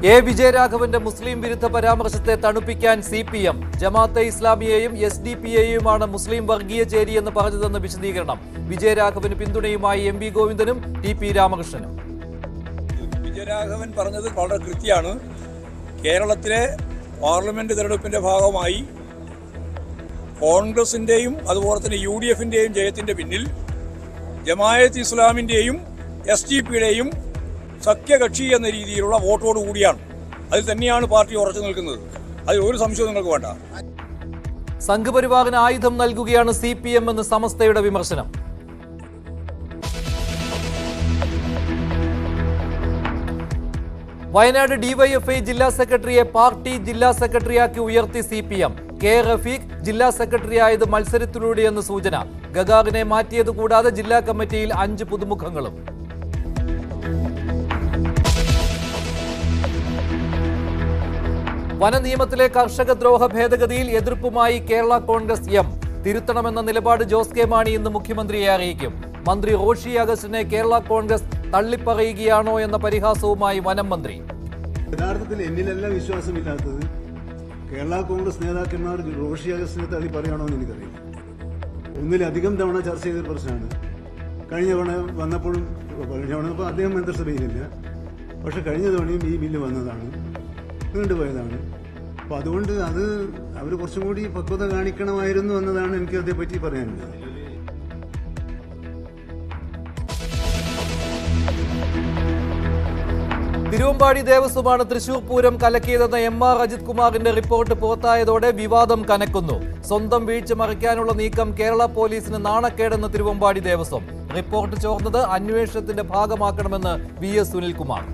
A വിജയരാഘവന്റെ മുസ്ലിം വിരുദ്ധ പരാമർശത്തെ തണുപ്പിക്കാൻ CPM, Jamaat-e ഇസ്ലാമിയെയും SDPയെയുമാണ് മുസ്ലിം വർഗീയ ചേരിയെന്ന് പറഞ്ഞതെന്ന് വിശദീകരണം. വിജയരാഘവന് പിന്തുണയുമായി MV ഗോവിന്ദനും TP രാമകൃഷ്ണനും. വിജയരാഘവൻ പറഞ്ഞത് വളരെ കൃത്യമാണ്. കേരളത്തിലെ പാർലമെന്റ് തെരഞ്ഞെടുപ്പിന്റെ ഭാഗമായി കോൺഗ്രസിന്റെയും അതുപോലെ തന്നെ UDFന്റെയും ജയത്തിന്റെ പിന്നിൽ ജമാഅത്തെ ഇസ്ലാമിന്റെയും SDPയുടെയും സഖ്യകക്ഷി എന്ന രീതിയിലുള്ള വോട്ടോട് കൂടിയാണ്. അതിൽ തന്നെയാണ് പാർട്ടി ഉറച്ചു നിൽക്കുന്നത്. അതിൽ ഒരു സംശയവും നിങ്ങൾക്ക് വേണ്ട. സംഘപരിവാറിന് ആയുധം നൽകുകയാണ് CPM എന്ന് സമസ്തയുടെ വിമർശനം. വയനാട് DYFI ജില്ലാ സെക്രട്ടറിയെ പാർട്ടി ജില്ലാ സെക്രട്ടറിയാക്കി ഉയർത്തി CPM. K റഫീഖ് ജില്ലാ സെക്രട്ടറിയായത് മത്സരത്തിലൂടെയെന്ന് സൂചന. ഗഗാറിനെ മാറ്റിയത് കൂടാതെ ജില്ലാ കമ്മിറ്റിയിൽ 5 പുതുമുഖങ്ങളും. വനനിയമത്തിലെ കർഷക ദ്രോഹ ഭേദഗതിയിൽ എതിർപ്പുമായി കേരള കോൺഗ്രസ് M. തിരുത്തണമെന്ന നിലപാട് ജോസ് കെ മാണി ഇന്ന് മുഖ്യമന്ത്രിയെ അറിയിക്കും. മന്ത്രി റോഷി അഗസ്റ്റിനെ കേരള കോൺഗ്രസ് തള്ളിപ്പറയുകയാണോ എന്ന പരിഹാസവുമായി വനം മന്ത്രി. യഥാർത്ഥത്തിൽ എന്നിലല്ല വിശ്വാസമില്ലാത്തത്. കേരള കോൺഗ്രസ് നേതാക്കന്മാർ റോഷി അഗസ്റ്റിനെ തള്ളി പറയുകയാണോ എന്ന് എനിക്കറിയില്ല. ഒന്നിലധികം തവണ ചർച്ച ചെയ്തൊരു പ്രശ്നമാണ്. കഴിഞ്ഞ തവണ വന്നപ്പോഴും അദ്ദേഹം മന്ത്രിസഭയിലില്ല. പക്ഷെ കഴിഞ്ഞ തവണയും ഈ ബില്ല് വന്നതാണ്, നീണ്ടുപോയതാണ്. അപ്പോൾ അതുകൊണ്ട് അത് അവർ കുറച്ചും കൂടി പക്വത കാണിക്കണമായിരുന്നു എന്നതാണ് എനിക്ക് അതേപറ്റി പറയാനുള്ളത്. തിരുവമ്പാടി ദേവസ്വമാണ് തൃശൂർ പൂരം കലക്കിയതെന്ന MR അജിത് കുമാറിന്റെ റിപ്പോർട്ട് പുറത്തായതോടെ വിവാദം കനക്കുന്നു. സ്വന്തം വീഴ്ച മറയ്ക്കാനുള്ള നീക്കം കേരള പോലീസിന് നാണക്കേടെന്ന് തിരുവമ്പാടി ദേവസ്വം. റിപ്പോർട്ട് ചോർന്നത് അന്വേഷണത്തിന്റെ ഭാഗമാക്കണമെന്ന് VS സുനിൽകുമാർ.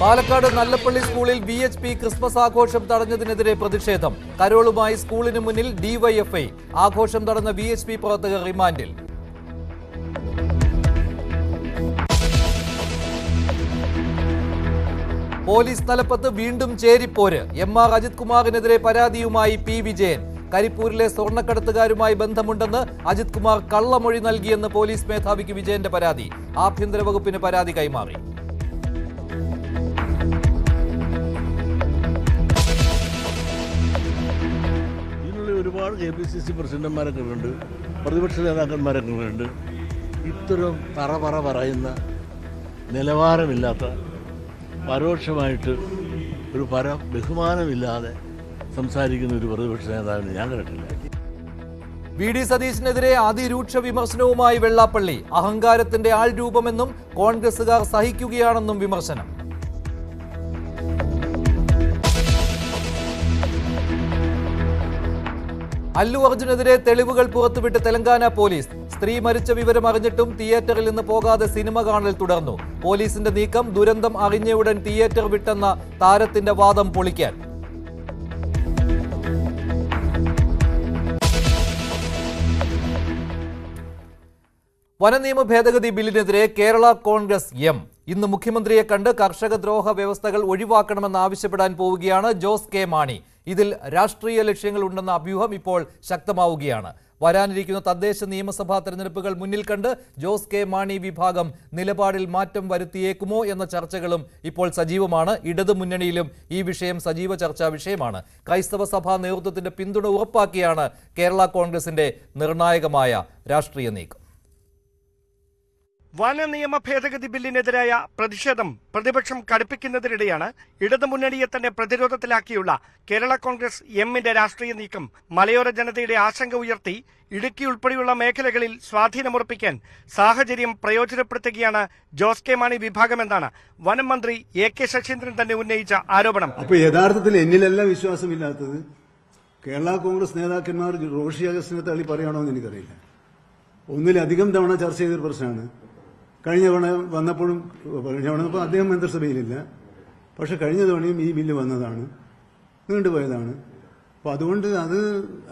പാലക്കാട് നല്ലപ്പള്ളി സ്കൂളിൽ VHP ക്രിസ്മസ് ആഘോഷം തടഞ്ഞതിനെതിരെ പ്രതിഷേധം. കരോളുമായി സ്കൂളിന് മുന്നിൽ DYFI. ആഘോഷം തടഞ്ഞ VHP പ്രവർത്തകർ റിമാൻഡിൽ. പോലീസ് തലപ്പത്ത് വീണ്ടും ചേരിപ്പോര്. MR അജിത് കുമാറിനെതിരെ പരാതിയുമായി P വിജയൻ. കരിപ്പൂരിലെ സ്വർണ്ണക്കടത്തുകാരുമായി ബന്ധമുണ്ടെന്ന് അജിത് കുമാർ കള്ളമൊഴി നൽകിയെന്ന് പോലീസ് മേധാവിക്ക് വിജയന്റെ പരാതി. ആഭ്യന്തര വകുപ്പിന് പരാതി കൈമാറി. ഒരുപാട് KPCC പ്രസിഡന്റുമാരൊക്കെ ഉണ്ട്, പ്രതിപക്ഷ നേതാക്കന്മാരൊക്കെ ഉണ്ട്. ഇത്തരം പറ പറയുന്ന നിലവാരമില്ലാത്ത, പരോക്ഷമായിട്ട് ഒരു ബഹുമാനമില്ലാതെ സംസാരിക്കുന്ന ഒരു പ്രതിപക്ഷ നേതാവിനെ ഞാൻ കണ്ടിട്ടില്ല. VD സതീശിനെതിരെ അതിരൂക്ഷ വിമർശനവുമായി വെള്ളാപ്പള്ളി. അഹങ്കാരത്തിന്റെ ആൾരൂപമെന്നും കോൺഗ്രസുകാർ സഹിക്കുകയാണെന്നും വിമർശനം. അല്ലു അർജുനെതിരെ തെളിവുകൾ പുറത്തുവിട്ട് തെലങ്കാന പോലീസ്. സ്ത്രീ മരിച്ച വിവരം അറിഞ്ഞിട്ടും തിയേറ്ററിൽ നിന്ന് പോകാതെ സിനിമ കാണൽ തുടർന്നു. പോലീസിന്റെ നീക്കം ദുരന്തം അറിഞ്ഞയുടൻ തിയേറ്റർ വിട്ടെന്ന താരത്തിന്റെ വാദം പൊളിക്കാൻ. വനനിയമ ഭേദഗതി ബില്ലിനെതിരെ കേരള കോൺഗ്രസ് M. ഇന്ന് മുഖ്യമന്ത്രിയെ കണ്ട് കർഷക ദ്രോഹ വ്യവസ്ഥകൾ ഒഴിവാക്കണമെന്ന് ആവശ്യപ്പെടാൻ പോവുകയാണ് ജോസ് കെ മാണി. ഇതിൽ രാഷ്ട്രീയ ലക്ഷ്യങ്ങളുണ്ടെന്ന അഭ്യൂഹം ഇപ്പോൾ ശക്തമാവുകയാണ്. വരാനിരിക്കുന്ന തദ്ദേശ നിയമസഭാ തെരഞ്ഞെടുപ്പുകൾ മുന്നിൽ കണ്ട് ജോസ് കെ മാണി വിഭാഗം നിലപാടിൽ മാറ്റം വരുത്തിയേക്കുമോ എന്ന ചർച്ചകളും ഇപ്പോൾ സജീവമാണ്. ഇടതുമുന്നണിയിലും ഈ വിഷയം സജീവ ചർച്ചാ വിഷയമാണ്. ക്രൈസ്തവ സഭാ നേതൃത്വത്തിന്റെ പിന്തുണ ഉറപ്പാക്കിയാണ് കേരള കോൺഗ്രസിന്റെ നിർണായകമായ രാഷ്ട്രീയ നീക്കം. വനനിയമ ഭേദഗതി ബില്ലിനെതിരായ പ്രതിഷേധം പ്രതിപക്ഷം കടുപ്പിക്കുന്നതിനിടെയാണ് ഇടതുമുന്നണിയെ തന്നെ പ്രതിരോധത്തിലാക്കിയുള്ള കേരള കോൺഗ്രസ് എമ്മിന്റെ രാഷ്ട്രീയ നീക്കം. മലയോര ജനതയുടെ ആശങ്ക ഉയർത്തി ഇടുക്കി ഉൾപ്പെടെയുള്ള മേഖലകളിൽ സ്വാധീനമുറപ്പിക്കാൻ സാഹചര്യം പ്രയോജനപ്പെടുത്തുകയാണ് ജോസ് കെ മാണി വിഭാഗമെന്നാണ് വനം മന്ത്രി AK ശശീന്ദ്രൻ തന്നെ ഉന്നയിച്ച ആരോപണം. അപ്പോൾ യഥാർത്ഥത്തിൽ എന്നിലല്ല വിശ്വാസമില്ലാത്തത്. കേരള കോൺഗ്രസ് നേതാക്കന്മാർ റോഷി അഗസ്റ്റിനെ തള്ളി പറയുകയാണോ എന്ന് എനിക്കറിയില്ല. ഒന്നിലധികം തവണ ചർച്ച ചെയ്തൊരു പ്രശ്നമാണ്. കഴിഞ്ഞ തവണ വന്നപ്പോഴും അദ്ദേഹം മന്ത്രിസഭയിലില്ല. പക്ഷെ കഴിഞ്ഞ തവണയും ഈ ബില്ല് വന്നതാണ്, നീണ്ടുപോയതാണ്. അപ്പോൾ അതുകൊണ്ട് അത്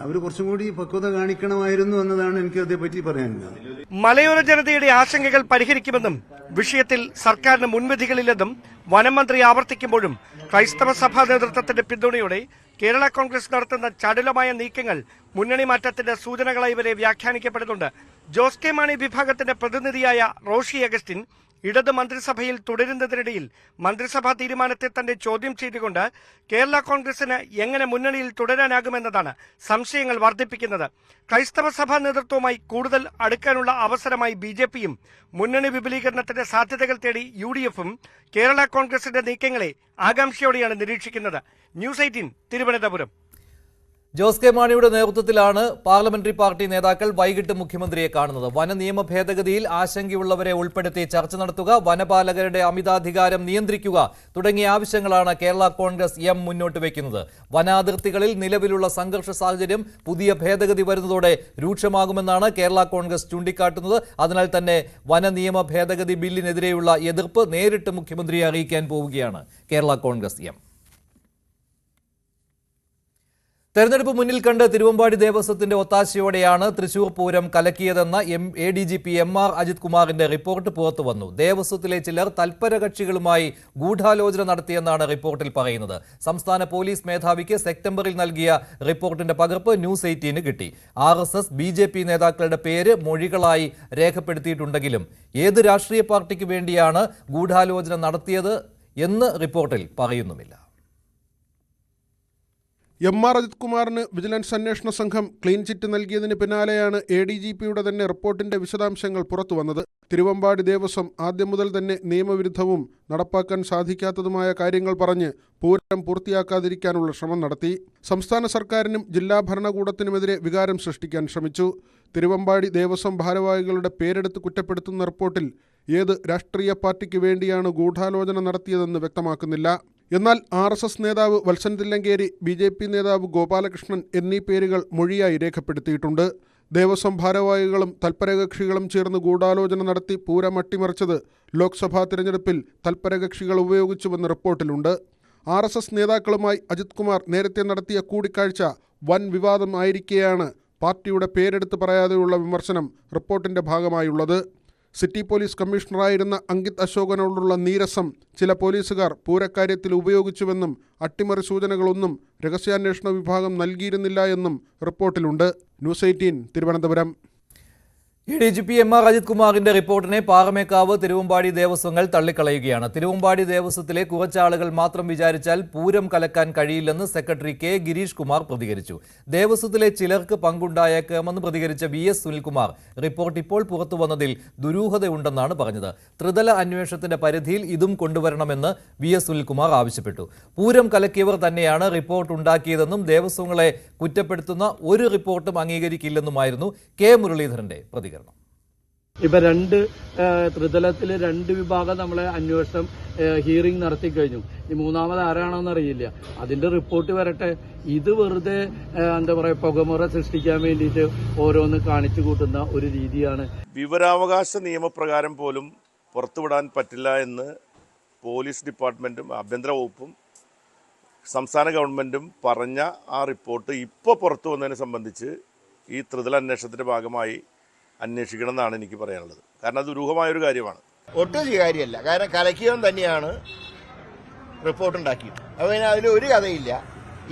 അവർ കുറച്ചും കൂടി പക്വത കാണിക്കണമായിരുന്നു എന്നതാണ് എനിക്ക് അതേപ്പറ്റി പറയാനുള്ളത്. മലയോര ജനതയുടെ ആശങ്കകൾ പരിഹരിക്കുമെന്നും വിഷയത്തിൽ സർക്കാരിന് മുൻവിധികളില്ലെന്നും വനം മന്ത്രി ആവർത്തിക്കുമ്പോഴും ക്രൈസ്തവ സഭാ നേതൃത്വത്തിന്റെ പിന്തുണയോടെ കേരള കോൺഗ്രസ് നടത്തുന്ന ചടുലമായ നീക്കങ്ങൾ മുന്നണി മാറ്റത്തിന്റെ സൂചനകളായി വരെ വ്യാഖ്യാനിക്കപ്പെടുന്നുണ്ട്. ജോസ് കെ മാണി വിഭാഗത്തിന്റെ പ്രതിനിധിയായ റോഷി അഗസ്റ്റിൻ ഇടത് മന്ത്രിസഭയിൽ തുടരുന്നതിനിടയിൽ മന്ത്രിസഭാ തീരുമാനത്തെ തന്നെ ചോദ്യം ചെയ്തുകൊണ്ട് കേരള കോൺഗ്രസിന് എങ്ങനെ മുന്നണിയിൽ തുടരാനാകുമെന്നതാണ് സംശയങ്ങൾ വർദ്ധിപ്പിക്കുന്നത്. ക്രൈസ്തവ സഭാ നേതൃത്വവുമായി കൂടുതൽ അടുക്കാനുള്ള അവസരമായി BJPയും മുന്നണി വിപുലീകരണത്തിന്റെ സാധ്യതകൾ തേടി UDFും കേരള കോൺഗ്രസിന്റെ നീക്കങ്ങളെ ആകാംക്ഷയോടെയാണ് നിരീക്ഷിക്കുന്നത്. ന്യൂസ് 18 തിരുവനന്തപുരം. ജോസ് കെ മാണിയുടെ നേതൃത്വത്തിലാണ് പാർലമെന്ററി പാർട്ടി നേതാക്കൾ വൈകിട്ട് മുഖ്യമന്ത്രിയെ കാണുന്നത്. വനനിയമ ഭേദഗതിയിൽ ആശങ്കയുള്ളവരെ ഉൾപ്പെടുത്തി ചർച്ച നടത്തുക, വനപാലകരുടെ അമിതാധികാരം നിയന്ത്രിക്കുക തുടങ്ങിയ ആവശ്യങ്ങളാണ് കേരള കോൺഗ്രസ് എം മുന്നോട്ട് വയ്ക്കുന്നത്. വനാതിർത്തികളിൽ നിലവിലുള്ള സംഘർഷ സാഹചര്യം പുതിയ ഭേദഗതി വരുന്നതോടെ രൂക്ഷമാകുമെന്നാണ് കേരള കോൺഗ്രസ് ചൂണ്ടിക്കാട്ടുന്നത്. അതിനാൽ തന്നെ വനനിയമ ഭേദഗതി ബില്ലിനെതിരെയുള്ള എതിർപ്പ് നേരിട്ട് മുഖ്യമന്ത്രിയെ അറിയിക്കാൻ പോവുകയാണ് കേരള കോൺഗ്രസ് എം. തെരഞ്ഞെടുപ്പ് മുന്നിൽ കണ്ട് തിരുവമ്പാടി ദേവസ്വത്തിന്റെ ഒത്താശയോടെയാണ് തൃശൂർ പൂരം കലക്കിയതെന്ന ADGP MR അജിത് കുമാറിന്റെ റിപ്പോർട്ട് പുറത്തുവന്നു. ദേവസ്വത്തിലെ ചിലർ തൽപരകക്ഷികളുമായി ഗൂഢാലോചന നടത്തിയെന്നാണ് റിപ്പോർട്ടിൽ പറയുന്നത്. സംസ്ഥാന പോലീസ് മേധാവിക്ക് സെപ്റ്റംബറിൽ നൽകിയ റിപ്പോർട്ടിന്റെ പകർപ്പ് ന്യൂസ് 18 കിട്ടി. RSS BJP നേതാക്കളുടെ പേര് മൊഴികളായി രേഖപ്പെടുത്തിയിട്ടുണ്ടെങ്കിലും ഏത് രാഷ്ട്രീയ പാർട്ടിക്ക് വേണ്ടിയാണ് ഗൂഢാലോചന നടത്തിയത് എന്ന് റിപ്പോർട്ടിൽ പറയുന്നുമില്ല. MR അജിത് കുമാറിന് വിജിലൻസ് അന്വേഷണ സംഘം ക്ലീൻ ചിറ്റ് നൽകിയതിന് പിന്നാലെയാണ് ADGPയുടെ തന്നെ റിപ്പോർട്ടിന്റെ വിശദാംശങ്ങൾ പുറത്തുവന്നത്. തിരുവമ്പാടി ദേവസ്വം ആദ്യം മുതൽ തന്നെ നിയമവിരുദ്ധവും നടപ്പാക്കാൻ സാധിക്കാത്തതുമായ കാര്യങ്ങൾ പറഞ്ഞ് പൂരം പൂർത്തിയാക്കാതിരിക്കാനുള്ള ശ്രമം നടത്തി. സംസ്ഥാന സർക്കാരിനും ജില്ലാ ഭരണകൂടത്തിനുമെതിരെ വികാരം സൃഷ്ടിക്കാൻ ശ്രമിച്ചു. തിരുവമ്പാടി ദേവസ്വം ഭാരവാഹികളുടെ പേരെടുത്ത് കുറ്റപ്പെടുത്തുന്ന റിപ്പോർട്ടിൽ ഏത് രാഷ്ട്രീയ പാർട്ടിക്ക് വേണ്ടിയാണ് ഗൂഢാലോചന നടത്തിയതെന്ന് വ്യക്തമാക്കുന്നില്ല. എന്നാൽ RSS നേതാവ് വത്സൻ തില്ലങ്കേരി, BJP നേതാവ് ഗോപാലകൃഷ്ണൻ എന്നീ പേരുകൾ മൊഴിയായി രേഖപ്പെടുത്തിയിട്ടുണ്ട്. ദേവസ്വം ഭാരവാഹികളും തൽപരകക്ഷികളും ചേർന്ന് ഗൂഢാലോചന നടത്തി പൂരം അട്ടിമറിച്ചത് ലോക്സഭാ തിരഞ്ഞെടുപ്പിൽ തൽപരകക്ഷികൾ ഉപയോഗിച്ചുവെന്ന് റിപ്പോർട്ടിലുണ്ട്. RSS നേതാക്കളുമായി അജിത് കുമാർ നേരത്തെ നടത്തിയ കൂടിക്കാഴ്ച വൻ വിവാദം ആയിരിക്കെയാണ് പാർട്ടിയുടെ പേരെടുത്ത് പറയാതെയുള്ള വിമർശനം റിപ്പോർട്ടിന്റെ ഭാഗമായുള്ളത്. സിറ്റി പോലീസ് കമ്മീഷണറായിരുന്ന അങ്കിത് അശോകനോടുള്ള നീരസം ചില പോലീസുകാർ പൂരക്കാര്യത്തിൽ ഉപയോഗിച്ചുവെന്നും അട്ടിമറി സൂചനകളൊന്നും രഹസ്യാന്വേഷണ വിഭാഗം നൽകിയിരുന്നില്ല എന്നും റിപ്പോർട്ടിലുണ്ട്. News 18 Thiruvananthapuram. ADGP MR Ajith കുമാറിന്റെ റിപ്പോർട്ടിനെ പാറമേക്കാവ് തിരുവമ്പാടി ദേവസ്വങ്ങൾ തള്ളിക്കളയുകയാണ്. തിരുവമ്പാടി ദേവസ്വത്തിലെ കുറച്ചാളുകൾ മാത്രം വിചാരിച്ചാൽ പൂരം കലക്കാൻ കഴിയില്ലെന്ന് സെക്രട്ടറി K ഗിരീഷ് കുമാർ പ്രതികരിച്ചു. ദേവസ്വത്തിലെ ചിലർക്ക് പങ്കുണ്ടായേക്കാമെന്ന് പ്രതികരിച്ച VS സുനിൽകുമാർ റിപ്പോർട്ട് ഇപ്പോൾ പുറത്തുവന്നതിൽ ദുരൂഹതയുണ്ടെന്നാണ് പറഞ്ഞത്. ത്രിതല അന്വേഷണത്തിന്റെ പരിധിയിൽ ഇതും കൊണ്ടുവരണമെന്ന് VS സുനിൽകുമാർ ആവശ്യപ്പെട്ടു. പൂരം കലക്കിയവർ തന്നെയാണ് റിപ്പോർട്ട് ഉണ്ടാക്കിയതെന്നും ദേവസ്വങ്ങളെ കുറ്റപ്പെടുത്തുന്ന ഒരു റിപ്പോർട്ടും അംഗീകരിക്കില്ലെന്നുമായിരുന്നു K മുരളീധരന്റെ പ്രതികരണം. ഇപ്പൊ ത്രിതലത്തില് 2 വിഭാഗം നമ്മളെ അന്വേഷണം ഹിയറിംഗ് നടത്തി കഴിഞ്ഞു. ഈ മൂന്നാമത് ആരാണെന്ന് അറിയില്ല. അതിന്റെ റിപ്പോർട്ട് വരട്ടെ. ഇത് വെറുതെ എന്താ പറയാ പുകമുറ സൃഷ്ടിക്കാൻ വേണ്ടിയിട്ട് ഓരോന്ന് കാണിച്ചു കൂട്ടുന്ന ഒരു രീതിയാണ്. വിവരാവകാശ നിയമപ്രകാരം പോലും പുറത്തുവിടാൻ പറ്റില്ല എന്ന് പോലീസ് ഡിപ്പാർട്ട്മെന്റും ആഭ്യന്തര വകുപ്പും സംസ്ഥാന ഗവൺമെന്റും പറഞ്ഞ ആ റിപ്പോർട്ട് ഇപ്പോൾ പുറത്തു വന്നതിനെ സംബന്ധിച്ച് ഈ ത്രിതല അന്വേഷണത്തിന്റെ ഭാഗമായി അന്വേഷിക്കണം എന്നാണ് എനിക്ക് പറയാനുള്ളത്. കാരണം അത് ദുരൂഹമായൊരു കാര്യമാണ്. ഒട്ടും സ്വീകാര്യമല്ല. കാരണം കലക്കിയവൻ തന്നെയാണ് റിപ്പോർട്ട് ഉണ്ടാക്കിയത്. അപ്പോൾ അതിൽ ഒരു കഥയില്ല.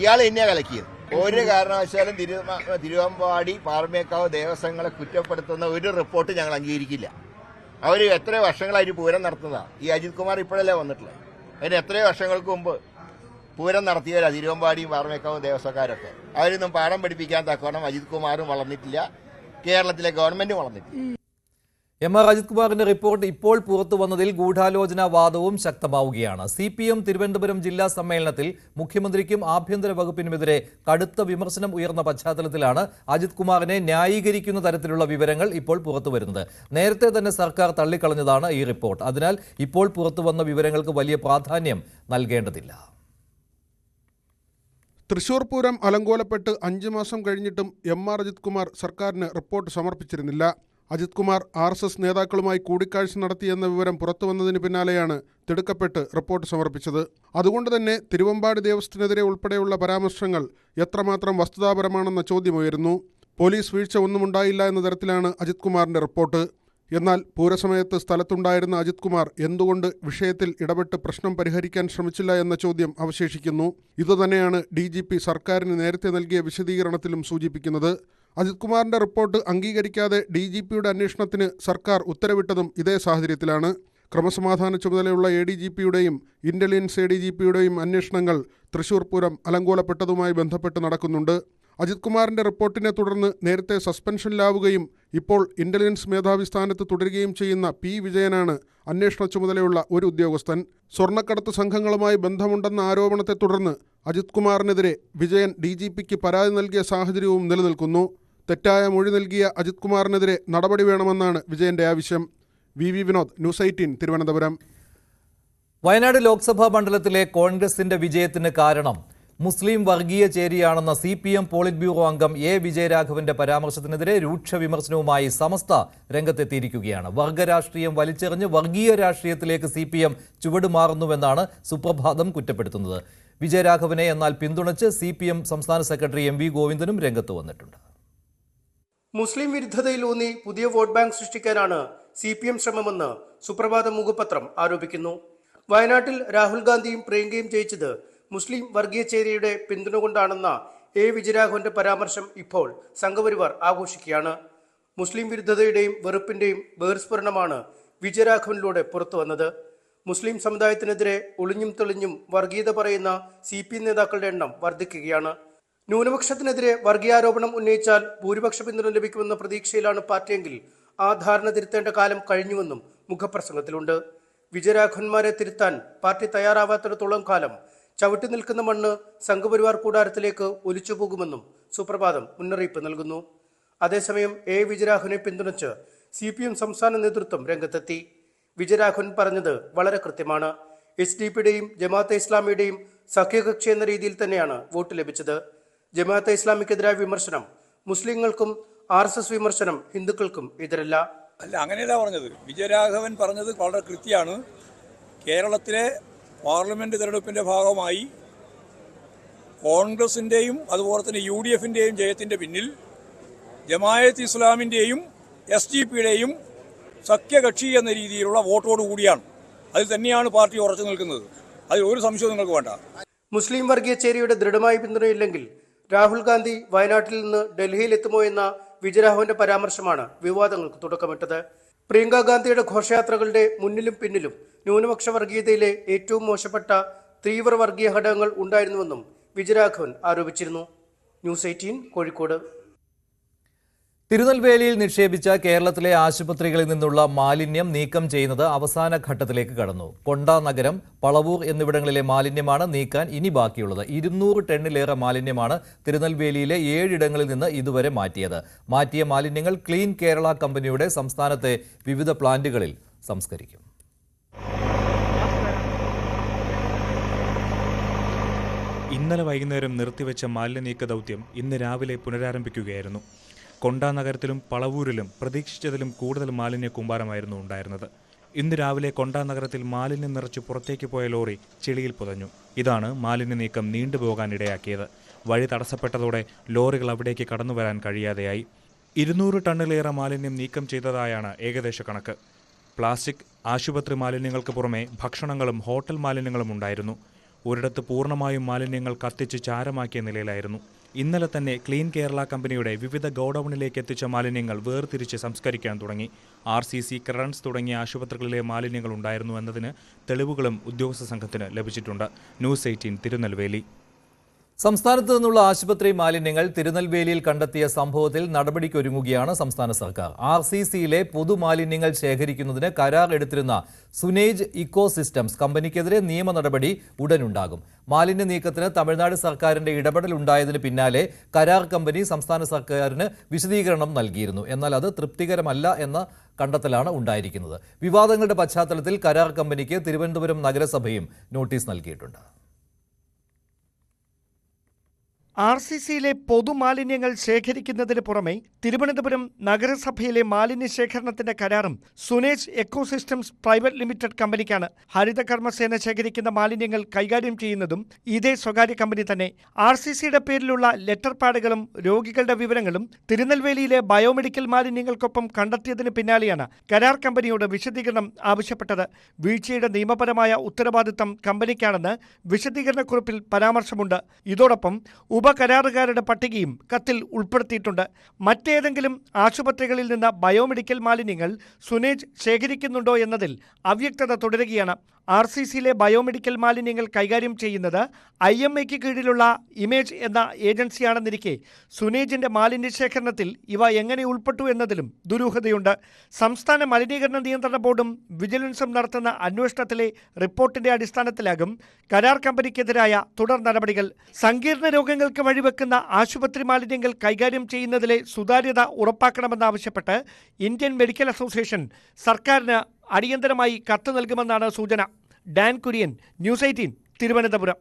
ഇയാൾ തന്നെയാണ് കലക്കിയത്. ഒരു കാരണവശാലും തിരുവമ്പാടി പാറമേക്കാവ് ദേവസ്വങ്ങളെ കുറ്റപ്പെടുത്തുന്ന ഒരു റിപ്പോർട്ട് ഞങ്ങൾ അംഗീകരിക്കില്ല. അവർ എത്ര വർഷങ്ങളായിട്ട് പൂരം നടത്തുന്നതാണ്. ഈ അജിത് കുമാർ ഇപ്പോഴല്ലേ വന്നിട്ടുള്ളത്. അതിന് എത്രയോ വർഷങ്ങൾക്ക് മുമ്പ് പൂരം നടത്തിയവരാ തിരുവമ്പാടിയും പാറമേക്കാവും ദേവസ്വക്കാരൊക്കെ. അവരൊന്നും പാഠം പഠിപ്പിക്കാൻ തക്കവണ്ണം അജിത് കുമാറും വളർന്നിട്ടില്ല, കേരളത്തിലെ ഗവൺമെന്റ് വളർന്നിട്ടില്ല. MR അജിത് കുമാറിന്റെ റിപ്പോർട്ട് ഇപ്പോൾ പുറത്തു വന്നതിൽ ഗൂഢാലോചനാ വാദവും ശക്തമാവുകയാണ്. CPM തിരുവനന്തപുരം ജില്ലാ സമ്മേളനത്തിൽ മുഖ്യമന്ത്രിക്കും ആഭ്യന്തര വകുപ്പിനുമെതിരെ കടുത്ത വിമർശനം ഉയർന്ന പശ്ചാത്തലത്തിലാണ് അജിത് കുമാറിനെ ന്യായീകരിക്കുന്ന തരത്തിലുള്ള വിവരങ്ങൾ ഇപ്പോൾ പുറത്തുവരുന്നത്. നേരത്തെ തന്നെ സർക്കാർ തള്ളിക്കളഞ്ഞതാണ് ഈ റിപ്പോർട്ട്. അതിനാൽ ഇപ്പോൾ പുറത്തുവന്ന വിവരങ്ങൾക്ക് വലിയ പ്രാധാന്യം നൽകേണ്ടതില്ല. തൃശൂർ പൂരം അലങ്കോലപ്പെട്ട് 5 മാസം കഴിഞ്ഞിട്ടും MR അജിത് കുമാർ സർക്കാരിന് റിപ്പോർട്ട് സമർപ്പിച്ചിരുന്നില്ല. അജിത് കുമാർ RSS നേതാക്കളുമായി കൂടിക്കാഴ്ച നടത്തിയെന്ന വിവരം പുറത്തുവന്നതിന് പിന്നാലെയാണ് തിടുക്കപ്പെട്ട് റിപ്പോർട്ട് സമർപ്പിച്ചത്. അതുകൊണ്ട് തന്നെ തിരുവമ്പാടി ദേവസ്വത്തിനെതിരെ ഉൾപ്പെടെയുള്ള പരാമർശങ്ങൾ എത്രമാത്രം വസ്തുതാപരമാണെന്ന ചോദ്യമുയരുന്നു. പോലീസ് വീഴ്ച ഒന്നുമുണ്ടായില്ല എന്ന തരത്തിലാണ് അജിത് കുമാറിന്റെ റിപ്പോർട്ട്. എന്നാൽ പൂരസമയത്ത് സ്ഥലത്തുണ്ടായിരുന്ന അജിത് കുമാർ എന്തുകൊണ്ട് വിഷയത്തിൽ ഇടപെട്ട് പ്രശ്നം പരിഹരിക്കാൻ ശ്രമിച്ചില്ല എന്ന ചോദ്യം അവശേഷിക്കുന്നു. ഇതുതന്നെയാണ് DGP സർക്കാരിന് നേരത്തെ നൽകിയ വിശദീകരണത്തിലും സൂചിപ്പിക്കുന്നത്. അജിത് കുമാറിന്റെ റിപ്പോർട്ട് അംഗീകരിക്കാതെ DGPയുടെ അന്വേഷണത്തിന് സർക്കാർ ഉത്തരവിട്ടതും ഇതേ സാഹചര്യത്തിലാണ്. ക്രമസമാധാന ചുമതലയുള്ള ADGPയുടെയും ഇന്റലിജൻസ് ADGPയുടെയും അന്വേഷണങ്ങൾ തൃശൂർ പൂരം അലങ്കോലപ്പെട്ടതുമായി ബന്ധപ്പെട്ട് നടക്കുന്നുണ്ട്. അജിത് കുമാറിന്റെ റിപ്പോർട്ടിനെ തുടർന്ന് നേരത്തെ സസ്പെൻഷനിലാവുകയും ഇപ്പോൾ ഇന്റലിജൻസ് മേധാവി സ്ഥാനത്ത് തുടരുകയും ചെയ്യുന്ന P. വിജയനാണ് അന്വേഷണ ചുമതലയുള്ള ഒരു ഉദ്യോഗസ്ഥൻ. സ്വർണ്ണക്കടത്ത് സംഘങ്ങളുമായി ബന്ധമുണ്ടെന്ന ആരോപണത്തെ തുടർന്ന് അജിത് കുമാറിനെതിരെ വിജയൻ DGPക്ക് പരാതി നൽകിയ സാഹചര്യവും നിലനിൽക്കുന്നു. തെറ്റായ മൊഴി നൽകിയ അജിത് കുമാറിനെതിരെ നടപടി വേണമെന്നാണ് വിജയന്റെ ആവശ്യം. VV Vinod, news 18, Thiruvananthapuram. വയനാട് ലോക്സഭാ മണ്ഡലത്തിലെ കോൺഗ്രസിന്റെ വിജയത്തിന് കാരണം മുസ്ലിം വർഗീയ ചേരിയാണെന്ന CPM പോളിറ്റ് ബ്യൂറോ അംഗം A. വിജയരാഘവന്റെ പരാമർശത്തിനെതിരെ രൂക്ഷ വിമർശനവുമായി സമസ്ത രംഗത്തെത്തിയിരിക്കുകയാണ്. വർഗരാഷ്ട്രീയം വലിച്ചെറിഞ്ഞ് വർഗീയ രാഷ്ട്രീയത്തിലേക്ക് CPM ചുവടുമാറുന്നുവെന്നാണ് സുപ്രഭാതം കുറ്റപ്പെടുത്തുന്നത്. വിജയരാഘവനെ എന്നാൽ പിന്തുണച്ച് CPM സംസ്ഥാന സെക്രട്ടറി MV ഗോവിന്ദനും രംഗത്ത് വന്നിട്ടുണ്ട്. മുസ്ലിം വിരുദ്ധതയിലൂന്നി പുതിയ വോട്ട് ബാങ്ക് സൃഷ്ടിക്കാനാണ് CPM ശ്രമമെന്ന് സുപ്രഭാതം മുഖപത്രം ആരോപിക്കുന്നു. വയനാട്ടിൽ രാഹുൽ ഗാന്ധിയും പ്രിയങ്കയും ജയിച്ചത് മുസ്ലിം വർഗീയ ചേരിയുടെ പിന്തുണ കൊണ്ടാണെന്ന A. വിജയരാഘവന്റെ പരാമർശം ഇപ്പോൾ സംഘപരിവാർ ആഘോഷിക്കുകയാണ്. മുസ്ലിം വിരുദ്ധതയുടെയും വെറുപ്പിന്റെയും ബഹിർസ്ഫുരണമാണ് വിജയരാഘവനിലൂടെ പുറത്തു വന്നത്. മുസ്ലിം സമുദായത്തിനെതിരെ ഒളിഞ്ഞും തെളിഞ്ഞും വർഗീയത പറയുന്ന CPM നേതാക്കളുടെ എണ്ണം വർദ്ധിക്കുകയാണ്. ന്യൂനപക്ഷത്തിനെതിരെ വർഗീയാരോപണം ഉന്നയിച്ചാൽ ഭൂരിപക്ഷ പിന്തുണ ലഭിക്കുമെന്ന പ്രതീക്ഷയിലാണ് പാർട്ടിയെങ്കിൽ ആ ധാരണ തിരുത്തേണ്ട കാലം കഴിഞ്ഞുവെന്നും മുഖപ്രസംഗത്തിലുണ്ട്. വിജയരാഘവന്മാരെ തിരുത്താൻ പാർട്ടി തയ്യാറാവാത്തിടത്തോളം കാലം ചവിട്ടി നിൽക്കുന്ന മണ്ണ് സംഘപരിവാർ കൂടാരത്തിലേക്ക് ഒലിച്ചുപോകുമെന്നും സുപ്രഭാതം മുന്നറിയിപ്പ് നൽകുന്നു. അതേസമയം A. വിജയരാഘവനെ പിന്തുണച്ച് CPM സംസ്ഥാന നേതൃത്വം രംഗത്തെത്തി. വിജയരാഘവൻ പറഞ്ഞത് വളരെ കൃത്യമാണ്. SDP-യുടെയും ജമാഅത്തെ ഇസ്ലാമിയുടെയും സഖ്യകക്ഷി എന്ന രീതിയിൽ തന്നെയാണ് വോട്ട് ലഭിച്ചത്. ജമാഅത്തെ ഇസ്ലാമിക്കെതിരായ വിമർശനം മുസ്ലിങ്ങൾക്കും RSS വിമർശനം ഹിന്ദുക്കൾക്കും എതിരല്ല. അല്ല, അങ്ങനെയല്ല പറഞ്ഞത്. വിജയരാഘവൻ പറഞ്ഞത് വളരെ കൃത്യമാണ്. കേരളത്തിലെ പാർലമെന്റ് തെരഞ്ഞെടുപ്പിന്റെ ഭാഗമായി കോൺഗ്രസിന്റെയും അതുപോലെ തന്നെ UDFന്റെയും ജയത്തിന്റെ പിന്നിൽ ജമാഅത്തെ ഇസ്ലാമിന്റെയും SDP-യുടെയും സഖ്യകക്ഷി എന്ന രീതിയിലുള്ള വോട്ടോട് കൂടിയാണ്. അതിൽ തന്നെയാണ് പാർട്ടി ഉറച്ചു നിൽക്കുന്നത്. അതിൽ ഒരു സംശയവും നിങ്ങൾക്ക് വേണ്ട. മുസ്ലിം വർഗീയ ചേരിയുടെ ദൃഢമായ പിന്തുണയില്ലെങ്കിൽ രാഹുൽ ഗാന്ധി വയനാട്ടിൽ നിന്ന് ഡൽഹിയിൽ എത്തുമോ എന്ന വിജയരാഘവന്റെ പരാമർശമാണ് വിവാദങ്ങൾക്ക് തുടക്കമിട്ടത്. പ്രിയങ്ക ഗാന്ധിയുടെ ഘോഷയാത്രകളുടെ മുന്നിലും പിന്നിലും ന്യൂനപക്ഷ വർഗീയതയിലെ ഏറ്റവും മോശപ്പെട്ട തീവ്ര വർഗീയ ഘടകങ്ങൾ ഉണ്ടായിരുന്നുവെന്നും വിജയരാഘവൻ ആരോപിച്ചിരുന്നു. ന്യൂസ് 18 കോഴിക്കോട്. തിരുനെൽവേലിയിൽ നിക്ഷേപിച്ച കേരളത്തിലെ ആശുപത്രികളിൽ നിന്നുള്ള മാലിന്യം നീക്കം ചെയ്യുന്നത് അവസാന ഘട്ടത്തിലേക്ക് കടന്നു. കൊണ്ട നഗരം, പളവൂർ എന്നിവിടങ്ങളിലെ മാലിന്യമാണ് നീക്കാൻ ഇനി ബാക്കിയുള്ളത്. 200 ടണ്ണിലേറെ മാലിന്യമാണ് തിരുനെൽവേലിയിലെ 7 ഇടങ്ങളിൽ നിന്ന് ഇതുവരെ മാറ്റിയത്. മാറ്റിയ മാലിന്യങ്ങൾ ക്ലീൻ കേരള കമ്പനിയുടെ സംസ്ഥാനത്തെ വിവിധ പ്ലാന്റുകളിൽ സംസ്കരിക്കും. ഇന്നലെ വൈകുന്നേരം നിർത്തിവെച്ച മാലിന്യനീക്ക ദൗത്യം ഇന്ന് രാവിലെ പുനരാരംഭിക്കുകയായിരുന്നു. കൊണ്ട നഗരത്തിലും പളവൂരിലും പ്രതീക്ഷിച്ചതിലും കൂടുതൽ മാലിന്യ കൂമ്പാരമായിരുന്നു ഉണ്ടായിരുന്നത്. ഇന്ന് രാവിലെ കൊണ്ട നഗരത്തിൽ മാലിന്യം നിറച്ച് പുറത്തേക്ക് പോയ ലോറി ചെളിയിൽ പുതഞ്ഞു. ഇതാണ് മാലിന്യ നീക്കം നീണ്ടുപോകാൻ ഇടയാക്കിയത്. വഴി തടസ്സപ്പെട്ടതോടെ ലോറികൾ അവിടേക്ക് കടന്നുവരാൻ കഴിയാതെയായി. 200 ടണ്ണിലേറെ മാലിന്യം നീക്കം ചെയ്തതായാണ് ഏകദേശ കണക്ക്. പ്ലാസ്റ്റിക്, ആശുപത്രി മാലിന്യങ്ങൾക്ക് പുറമെ ഭക്ഷണങ്ങളും ഹോട്ടൽ മാലിന്യങ്ങളും ഉണ്ടായിരുന്നു. ഒരിടത്ത് പൂർണ്ണമായും മാലിന്യങ്ങൾ കത്തിച്ച് ചാരമാക്കിയ നിലയിലായിരുന്നു. ഇന്നലെ തന്നെ ക്ലീൻ കേരള കമ്പനിയുടെ വിവിധ ഗോഡൌണിലേക്ക് എത്തിച്ച മാലിന്യങ്ങൾ വേർതിരിച്ച് സംസ്കരിക്കാൻ തുടങ്ങി. RCC, ക്രൺസ് തുടങ്ങിയ ആശുപത്രികളിലെ മാലിന്യങ്ങൾ ഉണ്ടായിരുന്നു എന്നതിന് തെളിവുകളും ഉദ്യോഗസ്ഥ സംഘത്തിന് ലഭിച്ചിട്ടുണ്ട്. ന്യൂസ് 18 തിരുനെൽവേലി. സംസ്ഥാനത്ത് നിന്നുള്ള ആശുപത്രി മാലിന്യങ്ങൾ തിരുനെൽവേലിയിൽ കണ്ടെത്തിയ സംഭവത്തിൽ നടപടിക്കൊരുങ്ങുകയാണ് സംസ്ഥാന സർക്കാർ. RCCയിലെ പൊതുമാലിന്യങ്ങൾ ശേഖരിക്കുന്നതിന് കരാർ എടുത്തിരുന്ന സുനേജ് ഇക്കോ സിസ്റ്റംസ് കമ്പനിക്കെതിരെ നിയമ നടപടി ഉടനുണ്ടാകും. മാലിന്യ നീക്കത്തിന് തമിഴ്നാട് സർക്കാരിന്റെ ഇടപെടലുണ്ടായതിന് പിന്നാലെ കരാർ കമ്പനി സംസ്ഥാന സർക്കാരിന് വിശദീകരണം നൽകിയിരുന്നു. എന്നാൽ അത് തൃപ്തികരമല്ല എന്ന കണ്ടെത്തലാണ് ഉണ്ടായിരിക്കുന്നത്. വിവാദങ്ങളുടെ പശ്ചാത്തലത്തിൽ കരാർ കമ്പനിക്ക് തിരുവനന്തപുരം നഗരസഭയും നോട്ടീസ് നൽകിയിട്ടുണ്ട്. RCCയിലെ പൊതുമാലിന്യങ്ങൾ ശേഖരിക്കുന്നതിന് പുറമെ തിരുവനന്തപുരം നഗരസഭയിലെ മാലിന്യ ശേഖരണത്തിന്റെ കരാറും സുനേജ് എക്കോസിസ്റ്റംസ് പ്രൈവറ്റ് ലിമിറ്റഡ് കമ്പനിക്കാണ്. ഹരിതകർമ്മസേന ശേഖരിക്കുന്ന മാലിന്യങ്ങൾ കൈകാര്യം ചെയ്യുന്നതും ഇതേ സ്വകാര്യ കമ്പനി തന്നെ. RCCയുടെ പേരിലുള്ള ലെറ്റർ പാഡുകളും രോഗികളുടെ വിവരങ്ങളും തിരുനെൽവേലിയിലെ ബയോമെഡിക്കൽ മാലിന്യങ്ങൾക്കൊപ്പം കണ്ടെത്തിയതിന് പിന്നാലെയാണ് കരാർ കമ്പനിയോട് വിശദീകരണം ആവശ്യപ്പെട്ടത്. വീഴ്ചയുടെ നിയമപരമായ ഉത്തരവാദിത്തം കമ്പനിക്കാണെന്ന് വിശദീകരണക്കുറിപ്പിൽ പരാമർശമുണ്ട്. ഇതോടൊപ്പം ഉപകരാറുകാരുടെ പട്ടികയും കത്തിൽ ഉൾപ്പെടുത്തിയിട്ടുണ്ട്. മറ്റേതെങ്കിലും ആശുപത്രികളിൽ നിന്ന് ബയോമെഡിക്കൽ മാലിന്യങ്ങൾ സുനേജ് ശേഖരിക്കുന്നുണ്ടോ എന്നതിൽ അവ്യക്തത തുടരുകയാണ്. RCCയിലെ ബയോമെഡിക്കൽ മാലിന്യങ്ങൾ കൈകാര്യം ചെയ്യുന്നത് IMAയ്ക്ക് കീഴിലുള്ള ഇമേജ് എന്ന ഏജൻസിയാണെന്നിരിക്കെ സുനേജിന്റെ മാലിന്യ ശേഖരണത്തിൽ ഇവ എങ്ങനെ ഉൾപ്പെട്ടു എന്നതിലും ദുരൂഹതയുണ്ട്. സംസ്ഥാന മലിനീകരണ നിയന്ത്രണ ബോർഡും വിജിലൻസും നടത്തുന്ന അന്വേഷണത്തിലെ റിപ്പോർട്ടിന്റെ അടിസ്ഥാനത്തിലാകും കരാർ കമ്പനിക്കെതിരായ തുടർ നടപടികൾ. സങ്കീർണ രോഗങ്ങൾക്ക് വഴിവെക്കുന്ന ആശുപത്രി മാലിന്യങ്ങൾ കൈകാര്യം ചെയ്യുന്നതിലെ സുതാര്യത ഉറപ്പാക്കണമെന്നാവശ്യപ്പെട്ട് ഇന്ത്യൻ മെഡിക്കൽ അസോസിയേഷൻ സർക്കാരിന് അടിയന്തരമായി കത്ത് നൽകുമെന്നാണ് സൂചന. ഡാൻ കുര്യൻ, ന്യൂസ് 18, തിരുവനന്തപുരം.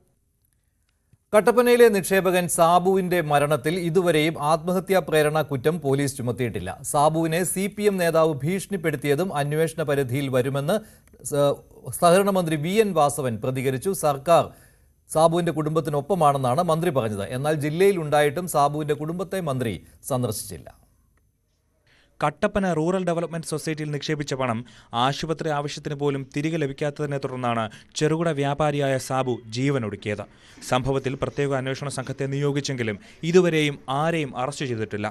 കട്ടപ്പനയിലെ നിക്ഷേപകൻ സാബുവിന്റെ മരണത്തിൽ ഇതുവരെയും ആത്മഹത്യാ പ്രേരണ കുറ്റം പോലീസ് ചുമത്തിയിട്ടില്ല. സാബുവിനെ CPM നേതാവ് ഭീഷണിപ്പെടുത്തിയതും അന്വേഷണ പരിധിയിൽ വരുമെന്ന് സഹകരണ മന്ത്രി VN വാസവൻ പ്രതികരിച്ചു. സർക്കാർ സാബുവിന്റെ കുടുംബത്തിനൊപ്പമാണെന്നാണ് മന്ത്രി പറഞ്ഞത്. എന്നാൽ ജില്ലയിൽ ഉണ്ടായിട്ടും സാബുവിന്റെ കുടുംബത്തെ മന്ത്രി സന്ദർശിച്ചില്ല. കട്ടപ്പന റൂറൽ ഡെവലപ്മെന്റ് സൊസൈറ്റിയിൽ നിക്ഷേപിച്ച പണം ആശുപത്രി ആവശ്യത്തിന് പോലും തിരികെ ലഭിക്കാത്തതിനെ തുടർന്നാണ് ചെറുകിട വ്യാപാരിയായ സാബു ജീവനൊടുക്കിയത്. സംഭവത്തിൽ പ്രത്യേക അന്വേഷണ സംഘത്തെ നിയോഗിച്ചെങ്കിലും ഇതുവരെയും ആരെയും അറസ്റ്റ് ചെയ്തിട്ടില്ല.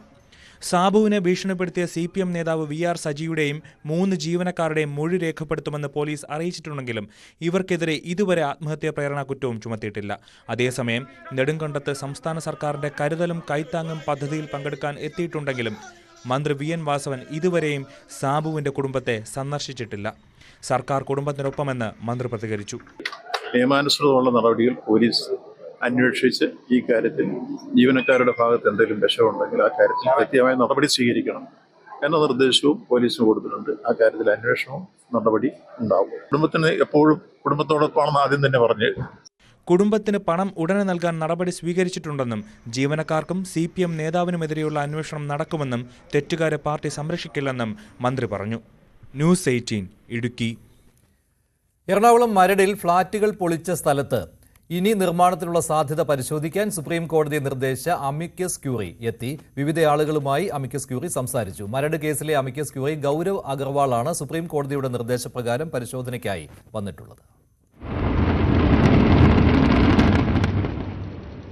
സാബുവിനെ ഭീഷണിപ്പെടുത്തിയ CPM നേതാവ് VR സജിയുടെയും 3 ജീവനക്കാരുടെയും മൊഴി രേഖപ്പെടുത്തുമെന്ന് പോലീസ് അറിയിച്ചിട്ടുണ്ടെങ്കിലും ഇവർക്കെതിരെ ഇതുവരെ ആത്മഹത്യാ പ്രേരണ കുറ്റവും ചുമത്തിയിട്ടില്ല. അതേസമയം നെടുങ്കണ്ടത്ത് സംസ്ഥാന സർക്കാരിന്റെ കരുതലും കൈത്താങ്ങും പദ്ധതിയിൽ പങ്കെടുക്കാൻ എത്തിയിട്ടുണ്ടെങ്കിലും മന്ത്രി VN വാസവൻ ഇതുവരെയും സാബുവിന്റെ കുടുംബത്തെ സന്ദർശിച്ചിട്ടില്ല. സർക്കാർ കുടുംബത്തിനൊപ്പമെന്ന് മന്ത്രി പ്രതികരിച്ചു. നിയമാനുസൃതമുള്ള നടപടികൾ പോലീസ് അന്വേഷിച്ച് ഈ കാര്യത്തിൽ ജീവനക്കാരുടെ ഭാഗത്ത് എന്തെങ്കിലും വിഷമുണ്ടെങ്കിൽ ആ കാര്യത്തിൽ കൃത്യമായ നടപടി സ്വീകരിക്കണം എന്ന നിർദ്ദേശവും പോലീസിന് കൊടുത്തിട്ടുണ്ട്. ആ കാര്യത്തിൽ അന്വേഷണവും നടപടി ഉണ്ടാവും. കുടുംബത്തിന് എപ്പോഴും കുടുംബത്തോടൊപ്പമാണെന്ന് ആദ്യം തന്നെ പറഞ്ഞു. കുടുംബത്തിന് പണം ഉടനെ നൽകാൻ നടപടി സ്വീകരിച്ചിട്ടുണ്ടെന്നും ജീവനക്കാർക്കും CPM നേതാവിനുമെതിരെയുള്ള അന്വേഷണം നടക്കുമെന്നും തെറ്റുകാരെ പാർട്ടി സംരക്ഷിക്കില്ലെന്നും മന്ത്രി പറഞ്ഞു. ന്യൂസ് 18, ഇടുക്കി. എറണാകുളം മരടിൽ ഫ്ളാറ്റുകൾ പൊളിച്ച സ്ഥലത്ത് ഇനി നിർമ്മാണത്തിനുള്ള സാധ്യത പരിശോധിക്കാൻ സുപ്രീം കോടതി നിർദ്ദേശിച്ച അമിക്കസ് ക്യൂറി എത്തി. വിവിധ ആളുകളുമായി അമിക്കസ് ക്യൂറി സംസാരിച്ചു. മരട് കേസിലെ അമിക്കസ് ക്യൂറി ഗൗരവ് അഗർവാളാണ് സുപ്രീം കോടതിയുടെ നിർദ്ദേശപ്രകാരം പരിശോധനയ്ക്കായി വന്നിട്ടുള്ളത്.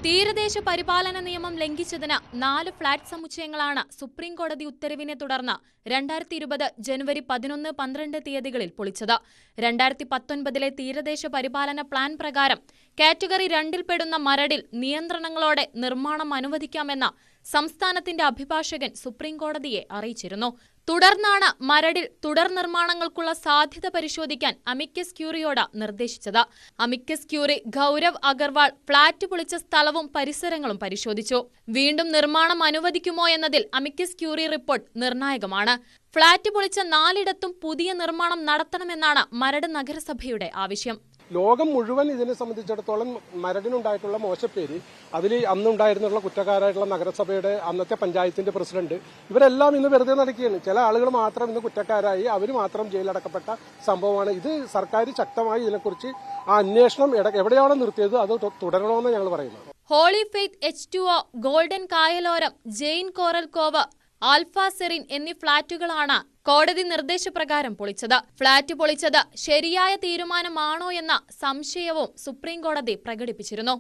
തീരദേശ പരിപാലന നിയമം ലംഘിച്ചതിന് 4 ഫ്ളാറ്റ് സമുച്ചയങ്ങളാണ് സുപ്രീം കോടതി ഉത്തരവിനെ തുടർന്ന് 2020 ജനുവരി 11, 12 തീയതികളിൽ പൊളിച്ചത്. 2019 തീരദേശ പരിപാലന പ്ലാൻ പ്രകാരം കാറ്റഗറി 2 പെടുന്ന മരടിൽ നിയന്ത്രണങ്ങളോടെ നിർമ്മാണം അനുവദിക്കാമെന്ന് സംസ്ഥാനത്തിന്റെ അഭിഭാഷകൻ സുപ്രീം കോടതിയെ അറിയിച്ചിരുന്നു. തുടർന്നാണ് മരടിൽ തുടർ നിർമ്മാണങ്ങൾക്കുള്ള സാധ്യത പരിശോധിക്കാൻ അമിക്കസ് ക്യൂറിയോട് നിർദ്ദേശിച്ചത്. Amicus curiae Gaurav Agarwal flat പൊളിച്ച സ്ഥലവും പരിസരങ്ങളും പരിശോധിച്ചു. വീണ്ടും നിർമ്മാണം അനുവദിക്കുമോ എന്നതിൽ അമിക്കസ് ക്യൂറി റിപ്പോർട്ട് നിർണായകമാണ്. ഫ്ളാറ്റ് പൊളിച്ച 4 പുതിയ നിർമ്മാണം നടത്തണമെന്നാണ് മരട് നഗരസഭയുടെ ആവശ്യം. ലോകം മുഴുവൻ ഇതിനെ സംബന്ധിച്ചിടത്തോളം മരടിനുണ്ടായിട്ടുള്ള മോശപ്പേര്, അതിൽ അന്നുണ്ടായിരുന്നുള്ള കുറ്റക്കാരായിട്ടുള്ള നഗരസഭയുടെ അന്നത്തെ പഞ്ചായത്തിന്റെ പ്രസിഡന്റ്, ഇവരെല്ലാം ഇന്ന് വെറുതെ നടക്കുകയാണ്. ചില ആളുകൾ മാത്രം ഇന്ന് കുറ്റക്കാരായി, അവർ മാത്രം ജയിലടക്കപ്പെട്ട സംഭവമാണ് ഇത്. സർക്കാർ ശക്തമായി ഇതിനെക്കുറിച്ച് ആ അന്വേഷണം എവിടെയാണോ നിർത്തിയത് അത് തുടരണമെന്ന് ഞങ്ങൾ പറയുന്നത്. Holy Faith H2O, golden Kayaloram, Jain Coral Cove, Alfa Serene എന്നീ ഫ്ളാറ്റുകളാണ് കോടതി നിർദ്ദേശപ്രകാരം പൊളിച്ചത്. ഫ്ളാറ്റ് പൊളിച്ചത് ശരിയായ തീരുമാനമാണോ എന്ന സംശയവും സുപ്രീം കോടതി പ്രകടിപ്പിച്ചിരുന്നു.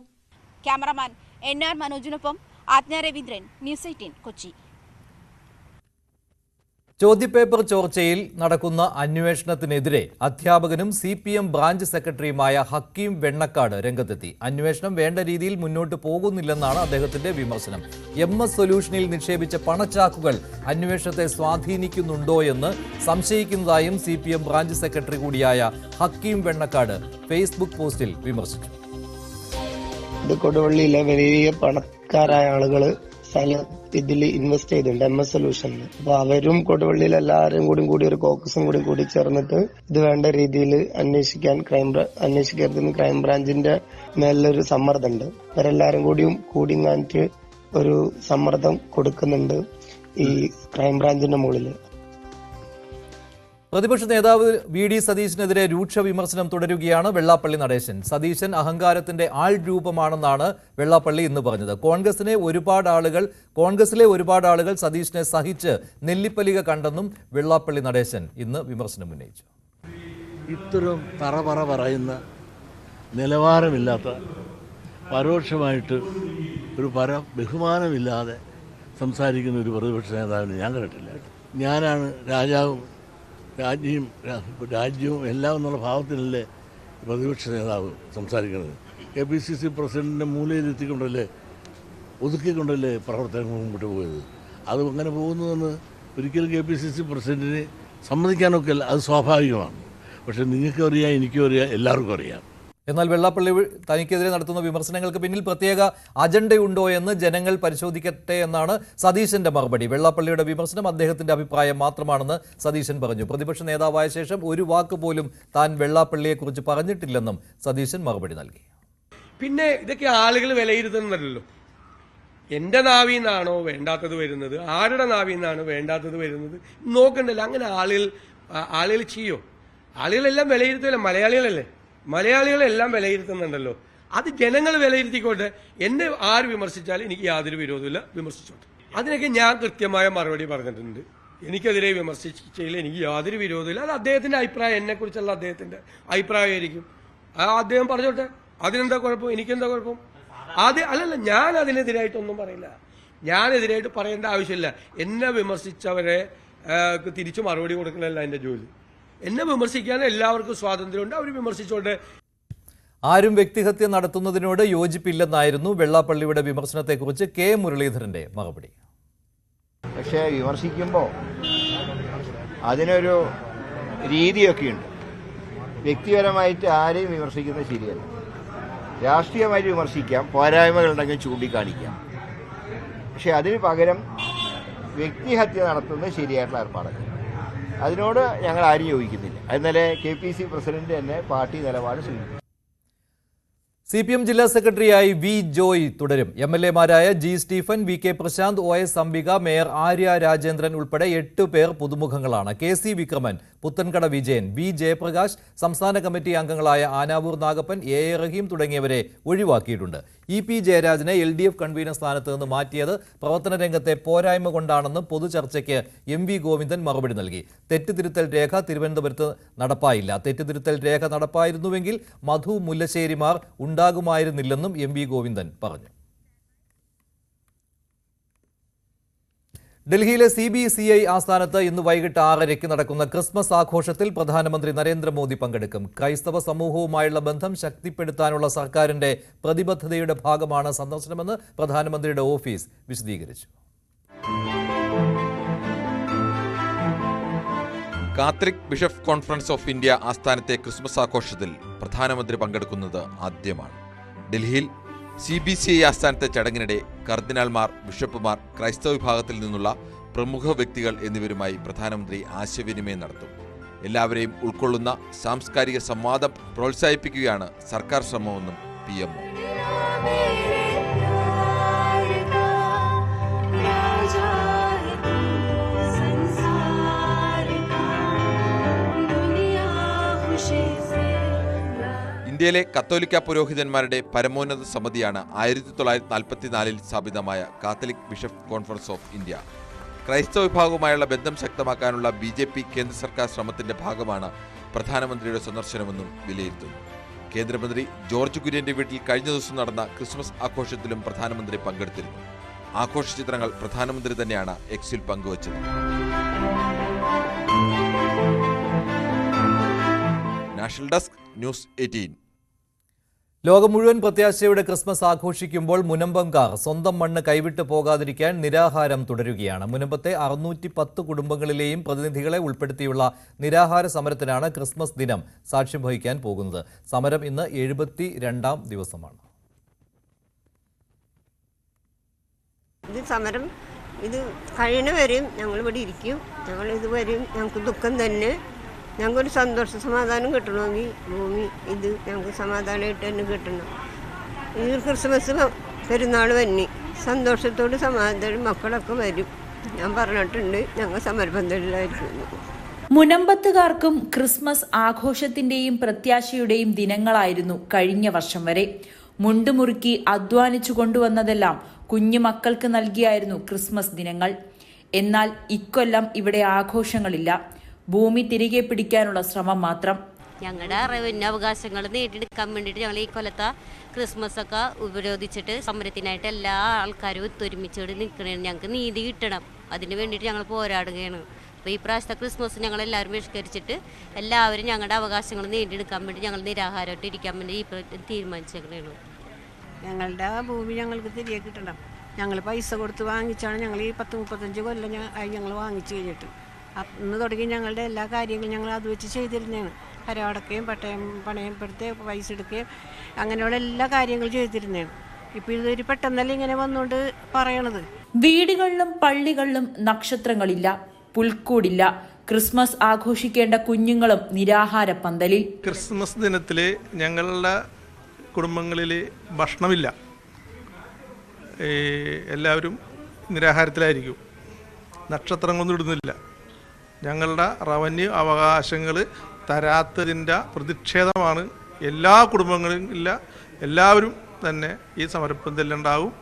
ക്യാമറമാൻ NR മനോജിനൊപ്പം ആജ്ഞ രവീന്ദ്രൻ, ന്യൂസ് 18, കൊച്ചി. ചോദ്യപേപ്പർ ചോർച്ചയിൽ നടക്കുന്ന അന്വേഷണത്തിനെതിരെ അധ്യാപകനും CPM ബ്രാഞ്ച് സെക്രട്ടറിയുമായ ഹക്കീം വെണ്ണക്കാട് രംഗത്തെത്തി. അന്വേഷണം വേണ്ട രീതിയിൽ മുന്നോട്ട് പോകുന്നില്ലെന്നാണ് അദ്ദേഹത്തിന്റെ വിമർശനം. MS സൊല്യൂഷനിൽ നിക്ഷേപിച്ച പണച്ചാക്കുകൾ അന്വേഷണത്തെ സ്വാധീനിക്കുന്നുണ്ടോ എന്ന് സംശയിക്കുന്നതായും CPM ബ്രാഞ്ച് സെക്രട്ടറി കൂടിയായ ഹക്കീം വെണ്ണക്കാട് ഫേസ്ബുക്ക് പോസ്റ്റിൽ വിമർശിച്ചു. കൊടുവള്ളിയിലെ വലിയ പണക്കാരായ ആളുകൾ ഇതിൽ ഇൻവെസ്റ്റ് ചെയ്തിട്ടുണ്ട് MS സൊല്യൂഷനിൽ. അപ്പൊ അവരും കൊടുവള്ളിയിൽ എല്ലാവരും കൂടി ഒരു കോക്കസും കൂടി ചേർന്നിട്ട് ഇത് വേണ്ട രീതിയിൽ അന്വേഷിക്കരുതെന്ന് ക്രൈംബ്രാഞ്ചിന്റെ മേലൊരു സമ്മർദ്ദമുണ്ട്. അവരെല്ലാരും കൂടിങ്ങാനിട്ട് ഒരു സമ്മർദ്ദം കൊടുക്കുന്നുണ്ട് ഈ ക്രൈംബ്രാഞ്ചിന്റെ മുകളിൽ. പ്രതിപക്ഷ നേതാവ് VD സതീശനെതിരെ രൂക്ഷ വിമർശനം തുടരുകയാണ് വെള്ളാപ്പള്ളി നടേശൻ. സതീശൻ അഹങ്കാരത്തിന്റെ ആൾ രൂപമാണെന്നാണ് വെള്ളാപ്പള്ളി ഇന്ന് പറഞ്ഞത്. കോൺഗ്രസിലെ ഒരുപാട് ആളുകൾ സതീശനെ സഹിച്ച് നെല്ലിപ്പലിക കണ്ടെന്നും വെള്ളാപ്പള്ളി നടേശൻ ഇന്ന് വിമർശനം ഉന്നയിച്ചു. ഇത്തരം തറപറ പറയുന്ന നിലവാരമില്ലാത്ത പരോക്ഷമായിട്ട് ഒരു ബഹുമാനമില്ലാതെ സംസാരിക്കുന്ന ഒരു പ്രതിപക്ഷ നേതാവിനെ ഞാൻ കണ്ടിട്ടില്ല. ഞാനാണ് രാജ്യവും എല്ലാം എന്നുള്ള ഭാവത്തിലല്ലേ പ്രതിപക്ഷ നേതാവ് സംസാരിക്കുന്നത്. KPCC പ്രസിഡന്റിൻ്റെ മൂലയിലെത്തിക്കൊണ്ടല്ലേ ഒതുക്കിക്കൊണ്ടല്ലേ പ്രവർത്തനങ്ങൾ മുമ്പോട്ട് പോയത്. അത് അങ്ങനെ പോകുന്നതെന്ന് ഒരിക്കലും KPCC പ്രസിഡന്റിന് സമ്മതിക്കാനൊക്കെ അല്ല, അത് സ്വാഭാവികമാണ്. പക്ഷെ നിങ്ങൾക്കും അറിയാം, എനിക്കും അറിയാം, എല്ലാവർക്കും അറിയാം. എന്നാൽ വെള്ളാപ്പള്ളി തനിക്കെതിരെ നടത്തുന്ന വിമർശനങ്ങൾക്ക് പിന്നിൽ പ്രത്യേക അജണ്ടയുണ്ടോ എന്ന് ജനങ്ങൾ പരിശോധിക്കട്ടെ എന്നാണ് സതീശന്റെ മറുപടി. വെള്ളാപ്പള്ളിയുടെ വിമർശനം അദ്ദേഹത്തിന്റെ അഭിപ്രായം മാത്രമാണെന്ന് സതീശൻ പറഞ്ഞു. പ്രതിപക്ഷ നേതാവായ ശേഷം ഒരു വാക്ക് പോലും താൻ വെള്ളാപ്പള്ളിയെക്കുറിച്ച് പറഞ്ഞിട്ടില്ലെന്നും സതീശൻ മറുപടി നൽകി. പിന്നെ ഇതൊക്കെ ആളുകൾ വിലയിരുത്തുന്നല്ലോ. എൻ്റെ നാവിൽ നിന്നാണോ വേണ്ടാത്തത് വരുന്നത്, ആരുടെ നാവിൽ നിന്നാണോ വേണ്ടാത്തത് വരുന്നത് നോക്കണ്ടല്ലോ. അങ്ങനെ ആളുകൾ ചെയ്യോ? ആളുകളെല്ലാം വിലയിരുത്തില്ല, മലയാളികളെല്ലാം വിലയിരുത്തുന്നുണ്ടല്ലോ. അത് ജനങ്ങൾ വിലയിരുത്തിക്കോട്ടെ. എന്നെ ആര് വിമർശിച്ചാലും എനിക്ക് യാതൊരു വിരോധമില്ല, വിമർശിച്ചോട്ടെ. അതിനൊക്കെ ഞാൻ കൃത്യമായ മറുപടി പറഞ്ഞിട്ടുണ്ട്. എനിക്കെതിരെ വിമർശിച്ചതിൽ എനിക്ക് യാതൊരു വിരോധമില്ല. അത് അദ്ദേഹത്തിൻ്റെ അഭിപ്രായം, എന്നെക്കുറിച്ചുള്ള അദ്ദേഹത്തിൻ്റെ അഭിപ്രായമായിരിക്കും. അദ്ദേഹം പറഞ്ഞോട്ടെ, അതിനെന്താ കുഴപ്പം, എനിക്കെന്താ കുഴപ്പം? അല്ലല്ല, ഞാൻ അതിനെതിരായിട്ടൊന്നും പറയില്ല. ഞാനെതിരായിട്ട് പറയേണ്ട ആവശ്യമില്ല. എന്നെ വിമർശിച്ചവരെ തിരിച്ചു മറുപടി കൊടുക്കലല്ല എൻ്റെ ജോലി. എന്നെ വിമർശിക്കാൻ എല്ലാവർക്കും സ്വാതന്ത്ര്യമുണ്ട്, അവർ വിമർശിച്ചോട്ടെ. ആരും വ്യക്തിഹത്യ നടത്തുന്നതിനോട് യോജിപ്പില്ലെന്നായിരുന്നു വെള്ളാപ്പള്ളിയുടെ വിമർശനത്തെക്കുറിച്ച് K മുരളീധരന്റെ മറുപടി. പക്ഷേ വിമർശിക്കുമ്പോൾ അതിനൊരു രീതിയൊക്കെയുണ്ട്. വ്യക്തിപരമായിട്ട് ആരെയും വിമർശിക്കുന്നത് ശരിയല്ല. രാഷ്ട്രീയമായിട്ട് വിമർശിക്കാം, പോരായ്മകളുണ്ടെങ്കിൽ ചൂണ്ടിക്കാണിക്കാം. പക്ഷെ അതിന് പകരം വ്യക്തിഹത്യ നടത്തുന്നത് ശരിയായിട്ടുള്ള ഏർപ്പാടല്ല. അതിനോട് ഞങ്ങൾ ആരും യോജിക്കുന്നില്ല. ഇന്നലെ KPCC പ്രസിഡന്റ് തന്നെ പാർട്ടി നിലപാട് സ്വീകരിച്ചു. CPM ജില്ലാ സെക്രട്ടറിയായി V ജോയ് തുടരും. MLA-മാരായ G Stephen, VK Prashanth, OS Ambika, mayor Arya Rajendran ഉൾപ്പെടെ 8 പേർ പുതുമുഖങ്ങളാണ്. KC വിക്രമൻ, പുത്തൻകട വിജയൻ, V ജയപ്രകാശ്, സംസ്ഥാന കമ്മിറ്റി അംഗങ്ങളായ ആനാവൂർ നാഗപ്പൻ, A റഹീം തുടങ്ങിയവരെ ഒഴിവാക്കിയിട്ടുണ്ട്. EP ജയരാജനെ LDF കൺവീനർ സ്ഥാനത്ത് നിന്ന് മാറ്റിയത് പ്രവർത്തന രംഗത്തെ പോരായ്മ കൊണ്ടാണെന്ന് പൊതുചർച്ചയ്ക്ക് MV ഗോവിന്ദൻ മറുപടി നൽകി. തെറ്റുതിരുത്തൽ രേഖ തിരുവനന്തപുരത്ത് നടപ്പായില്ല. തെറ്റുതിരുത്തൽ രേഖ നടപ്പായിരുന്നുവെങ്കിൽ മധു മുല്ലശ്ശേരിമാർ ഉണ്ടാകുമായിരുന്നില്ലെന്നും MV ഗോവിന്ദൻ പറഞ്ഞു. ഡൽഹിയിലെ CBCI ആസ്ഥാനത്ത് ഇന്ന് വൈകിട്ട് 6:30 നടക്കുന്ന ക്രിസ്മസ് ആഘോഷത്തിൽ പ്രധാനമന്ത്രി നരേന്ദ്രമോദി പങ്കെടുക്കും. ക്രൈസ്തവ സമൂഹവുമായുള്ള ബന്ധം ശക്തിപ്പെടുത്താനുള്ള സർക്കാരിന്റെ പ്രതിബദ്ധതയുടെ ഭാഗമാണ് സന്ദർശനമെന്ന് പ്രധാനമന്ത്രിയുടെ ഓഫീസ് വിശദീകരിച്ചു. Catholic bishop conference of India ആസ്ഥാനത്തെ ക്രിസ്മസ് ആഘോഷത്തിൽ പ്രധാനമന്ത്രി പങ്കെടുക്കുന്നത് ആദ്യമാണ്. ഡൽഹിയിൽ CBCI ആസ്ഥാനത്തെ ചടങ്ങിനിടെ കർദിനാൾമാർ, ബിഷപ്പുമാർ, ക്രൈസ്തവ വിഭാഗത്തിൽ നിന്നുള്ള പ്രമുഖ വ്യക്തികൾ എന്നിവരുമായി പ്രധാനമന്ത്രി ആശയവിനിമയം നടത്തും. എല്ലാവരെയും ഉൾക്കൊള്ളുന്ന സാംസ്കാരിക സംവാദം പ്രോത്സാഹിപ്പിക്കുകയാണ് സർക്കാർ ശ്രമമെന്നും PMO. ഇന്ത്യയിലെ കത്തോലിക്ക പുരോഹിതന്മാരുടെ പരമോന്നത സമിതിയാണ് 1944 സ്ഥാപിതമായ Catholic bishop conference of India. ക്രൈസ്തവ വിഭാഗവുമായുള്ള ബന്ധം ശക്തമാക്കാനുള്ള BJP കേന്ദ്ര സർക്കാർ ശ്രമത്തിന്റെ ഭാഗമാണ് പ്രധാനമന്ത്രിയുടെ സന്ദർശനമെന്നും വിലയിരുത്തുന്നു. കേന്ദ്രമന്ത്രി ജോർജ് കുര്യന്റെ വീട്ടിൽ കഴിഞ്ഞ ദിവസം നടന്ന ക്രിസ്മസ് ആഘോഷത്തിലും പ്രധാനമന്ത്രി പങ്കെടുത്തിരുന്നു. ആഘോഷ ചിത്രങ്ങൾ പ്രധാനമന്ത്രി തന്നെയാണ് എക്സിൽ പങ്കുവച്ചത്. National desk, news 18. ലോകം മുഴുവൻ പ്രത്യാശയുടെ ക്രിസ്മസ് ആഘോഷിക്കുമ്പോൾ മുനമ്പംകാർ സ്വന്തം മണ്ണ് കൈവിട്ടു പോകാതിരിക്കാൻ നിരാഹാരം തുടരുകയാണ്. മുനമ്പത്തെ 610 കുടുംബങ്ങളിലെയും പ്രതിനിധികളെ ഉൾപ്പെടുത്തിയുള്ള നിരാഹാര സമരത്തിനാണ് ക്രിസ്മസ് ദിനം സാക്ഷ്യം വഹിക്കാൻ പോകുന്നത്. സമരം ഇന്ന് 72ാം ദിവസമാണ്. ഇത് സമരം ഇത് കഴിയുന്നവരെയും ഞങ്ങൾ ഇവിടെ ഇരിക്കും. ഞങ്ങൾ ഇതുവരെയും ഞങ്ങൾക്ക് ദുഃഖം തന്നെ. ഞങ്ങൾക്കൊരു സമാധാനം കിട്ടണമെങ്കിൽ ഭൂമി ഇത് ഞങ്ങൾക്ക് സമാധാനമായിട്ട് തന്നെ കിട്ടണം. ഈ ക്രിസ്മസ് പെരുന്നാൾ വന്നി സന്തോഷത്തോട് സമാധാനം മക്കളൊക്കെ വരും. ഞാൻ പറഞ്ഞിട്ടുണ്ട് ഞങ്ങൾ സമരപന്തലിലായിരിക്കുന്നു. മുനമ്പത്തുകാർക്കും ക്രിസ്മസ് ആഘോഷത്തിന്റെയും പ്രത്യാശയുടെയും ദിനങ്ങളായിരുന്നു കഴിഞ്ഞ വർഷം വരെ. മുണ്ടുമുറുക്കി അധ്വാനിച്ചു കൊണ്ടുവന്നതെല്ലാം കുഞ്ഞു മക്കൾക്ക് നൽകിയായിരുന്നു ക്രിസ്മസ് ദിനങ്ങൾ. എന്നാൽ ഇക്കൊല്ലം ഇവിടെ ആഘോഷങ്ങളില്ല. ഭൂമി തിരികെ പിടിക്കാനുള്ള ശ്രമം മാത്രം. ഞങ്ങളുടെ റവന്യൂ അവകാശങ്ങൾ നേടിയെടുക്കാൻ വേണ്ടിയിട്ട് ഞങ്ങൾ ഈ കൊല്ലത്തെ ക്രിസ്മസ് ഒക്കെ ഉപരോധിച്ചിട്ട് സമരത്തിനായിട്ട് എല്ലാ ആൾക്കാരും ഒത്തൊരുമിച്ചോട് നിൽക്കണേണ്. ഞങ്ങൾക്ക് നീതി കിട്ടണം, അതിന് വേണ്ടിയിട്ട് ഞങ്ങൾ പോരാടുകയാണ്. അപ്പോൾ ഈ പ്രാവശ്യത്തെ ക്രിസ്മസ് ഞങ്ങളെല്ലാവരും ബഹിഷ്കരിച്ചിട്ട് എല്ലാവരും ഞങ്ങളുടെ അവകാശങ്ങൾ നേടിയെടുക്കാൻ വേണ്ടി ഞങ്ങൾ നിരാഹാരമായിട്ട് ഇരിക്കാൻ വേണ്ടി ഈ തീരുമാനിച്ചേക്കണേണ്. ഞങ്ങളുടെ ഭൂമി ഞങ്ങൾക്ക് തിരികെ കിട്ടണം. ഞങ്ങൾ പൈസ കൊടുത്ത് വാങ്ങിച്ചാണ് ഞങ്ങൾ ഈ 10-35 കൊല്ലം ഞങ്ങൾ വാങ്ങിച്ചു കഴിഞ്ഞിട്ട്. അന്ന് തുടങ്ങി ഞങ്ങളുടെ എല്ലാ കാര്യങ്ങളും ഞങ്ങൾ അത് വെച്ച് ചെയ്തിരുന്നതാണ്. കരമടക്കുകയും പണയപ്പെടുത്തുകയും പൈസ എടുക്കുകയും അങ്ങനെയുള്ള എല്ലാ കാര്യങ്ങളും ചെയ്തിരുന്നതാണ്. ഇപ്പം ഇതൊരു പെട്ടെന്നല്ല ഇങ്ങനെ വന്നുകൊണ്ട് പറയണത്. വീടുകളിലും പള്ളികളിലും നക്ഷത്രങ്ങളില്ല, പുൽക്കൂടില്ല. ക്രിസ്മസ് ആഘോഷിക്കേണ്ട കുഞ്ഞുങ്ങളും നിരാഹാര പന്തലിൽ. ക്രിസ്മസ് ദിനത്തിൽ ഞങ്ങളുടെ കുടുംബങ്ങളിൽ ഭക്ഷണമില്ല. എല്ലാവരും നിരാഹാരത്തിലായിരിക്കും. നക്ഷത്രങ്ങളൊന്നും ഇടുന്നില്ല. ഞങ്ങളുടെ റവന്യൂ അവകാശങ്ങൾ തരാത്തതിൻ്റെ പ്രതിഷേധമാണ് എല്ലാ കുടുംബങ്ങളും ഇല്ല എല്ലാവരും തന്നെ ഈ സമരപ്പന്തലുണ്ടാവും.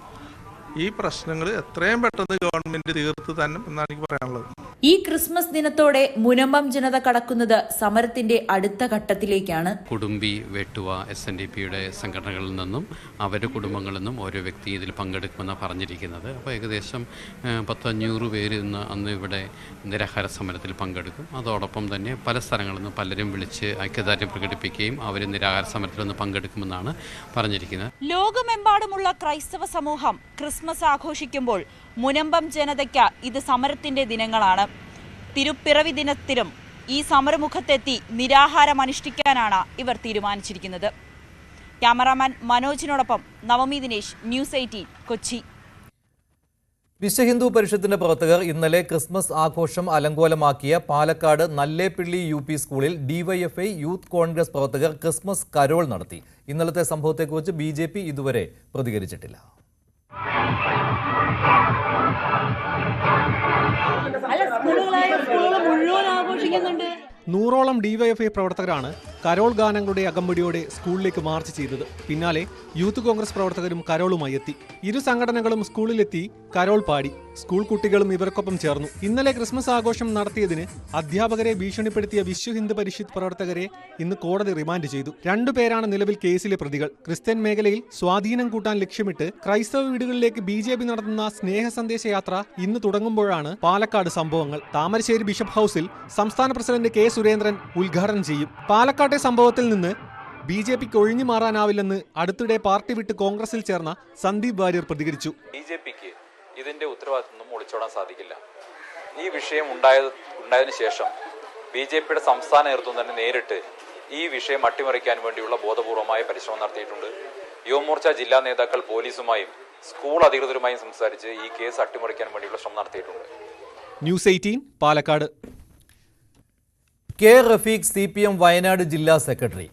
ഈ പ്രശ്നങ്ങൾ എത്രയും പെട്ടെന്ന് ഗവൺമെന്റ് തീർത്ത് തന്നെ എന്നാണ് എനിക്ക് പറയാനുള്ളത്. ഈ ക്രിസ്മസ് ദിനത്തോടെ മുനമ്പം ജനത കടക്കുന്നത് സമരത്തിന്റെ അടുത്ത ഘട്ടത്തിലേക്കാണ്. കുടുംബി, വെട്ടുവ, SNDPയുടെ സംഘടനകളിൽ നിന്നും അവരുടെ കുടുംബങ്ങളിൽ നിന്നും ഓരോ വ്യക്തി ഇതിൽ പങ്കെടുക്കുമെന്നാണ് പറഞ്ഞിരിക്കുന്നത്. അപ്പോൾ ഏകദേശം 500 പേര് അന്ന് ഇവിടെ നിരാഹാര സമരത്തിൽ പങ്കെടുക്കും. അതോടൊപ്പം തന്നെ പല സ്ഥലങ്ങളിൽ നിന്നും പലരും വിളിച്ച് ഐക്യദാർഢ്യം പ്രകടിപ്പിക്കുകയും അവർ നിരാഹാര സമരത്തിൽ നിന്ന് പങ്കെടുക്കുമെന്നാണ് പറഞ്ഞിരിക്കുന്നത്. ലോകമെമ്പാടുമുള്ള ക്രൈസ്തവ സമൂഹം ക്രിസ്മസ് ആഘോഷിക്കുമ്പോൾ മുനമ്പം ജനതയ്ക്ക് ഇത് സമരത്തിന്റെ ദിനങ്ങളാണ്. തിരുപ്പിറവി ദിനത്തിലും ഈ സമരമുഖത്തെത്തി നിരാഹാരം അനുഷ്ഠിക്കാനാണ് ഇവർ തീരുമാനിച്ചിരിക്കുന്നത്. ക്യാമറാമാൻ മനോജിനോടൊപ്പം നവമി ദിനേശ്, ന്യൂസ് 18 കൊച്ചി. വിശ്വഹിന്ദു പരിഷത്തിന്റെ പ്രവർത്തകർ ഇന്നലെ ക്രിസ്മസ് ആഘോഷം അലങ്കോലമാക്കിയ പാലക്കാട് നല്ലേപ്പിള്ളി UP സ്കൂളിൽ DYFI യൂത്ത് കോൺഗ്രസ് പ്രവർത്തകർ ക്രിസ്മസ് കരോൾ നടത്തി. ഇന്നലത്തെ സംഭവത്തെക്കുറിച്ച് BJP ഇതുവരെ പ്രതികരിച്ചിട്ടില്ല. നൂറോളം DYFI പ്രവർത്തകരാണ് കരോൾ ഗാനങ്ങളുടെ അകമ്പടിയോടെ സ്കൂളിലേക്ക് മാർച്ച് ചെയ്തത്. പിന്നാലെ യൂത്ത് കോൺഗ്രസ് പ്രവർത്തകരും കരോളുമായി എത്തി. ഇരു സംഘടനകളും സ്കൂളിലെത്തി കരോൾ പാടി. സ്കൂൾ കുട്ടികളും ഇവർക്കൊപ്പം ചേർന്നു. ഇന്നലെ ക്രിസ്മസ് ആഘോഷം നടത്തിയതിന് അധ്യാപകരെ ഭീഷണിപ്പെടുത്തിയ വിശ്വ ഹിന്ദു പരിഷത്ത് പ്രവർത്തകരെ ഇന്ന് കോടതി റിമാൻഡ് ചെയ്തു. 2 പേരാണ് നിലവിൽ കേസിലെ പ്രതികൾ. ക്രിസ്ത്യൻ മേഖലയിൽ സ്വാധീനം കൂട്ടാൻ ലക്ഷ്യമിട്ട് ക്രൈസ്തവ വീടുകളിലേക്ക് BJP നടത്തുന്ന സ്നേഹ സന്ദേശ യാത്ര ഇന്ന് തുടങ്ങുമ്പോഴാണ് പാലക്കാട് സംഭവങ്ങൾ. താമരശ്ശേരി ബിഷപ്പ് ഹൌസിൽ സംസ്ഥാന പ്രസിഡന്റ് K. സുരേന്ദ്രൻ ഉദ്ഘാടനം ചെയ്യും. പാലക്കാട്ടെ സംഭവത്തിൽ നിന്ന് BJPക്ക് ഒഴിഞ്ഞു മാറാനാവില്ലെന്ന് അടുത്തിടെ പാർട്ടി വിട്ട് കോൺഗ്രസിൽ ചേർന്ന സന്ദീപ് വാര്യർ പ്രതികരിച്ചു. BJPക്ക് ഇതിന്റെ ഉത്തരവാദിത്വം ഒളിച്ചോടാൻ സാധിക്കില്ല. ഈ വിഷയം ഉണ്ടായതിനു ശേഷം BJPയുടെ സംസ്ഥാന നേതൃത്വം തന്നെ നേരിട്ട് ഈ വിഷയം അട്ടിമറിക്കാൻ വേണ്ടിയുള്ള ബോധപൂർവമായ പരിശ്രമം നടത്തിയിട്ടുണ്ട്. യുവമോർച്ച ജില്ലാ നേതാക്കൾ പോലീസുമായും സ്കൂൾ അധികൃതരുമായും സംസാരിച്ച് ഈ കേസ് അട്ടിമറിക്കാൻ വേണ്ടിയുള്ള ശ്രമം നടത്തിയിട്ടുണ്ട്. News 18 Palakkad. K. Rafeeq CPM Wayanad ജില്ലാ സെക്രട്ടറി